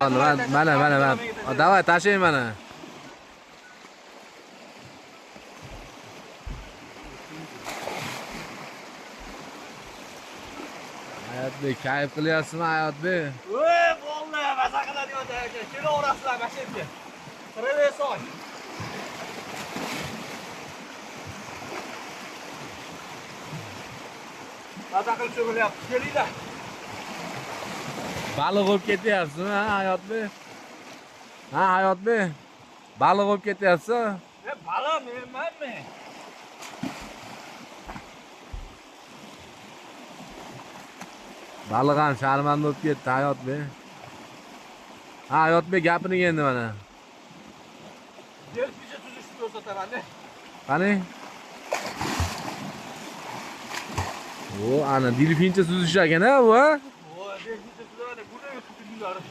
Mana. Davay tashlang mana. Hayotbek, kayf qilyapsizmi Hayotbek? Voy, bo'ldi, maza qiladigan joyga. Kelaverasizlar mashinka. Qiraversoy. Maza qilib cho'milyapti. Kelinglar. Baliq olib ketyapsizmi Hayotbek? Ha, Hayotbek. Baliq olib ketyapsiz? Baliq menmanmi? Baliq ham sharmanda olib ketdi Hayotbek. Ha, Hayotbek gapiring endi mana. Delfincha suzishni ko'rsataman. Qani? O, ana delfincha suzish ekan-a bu. Voy, delfincha suzadi. Buni tutib yuradi.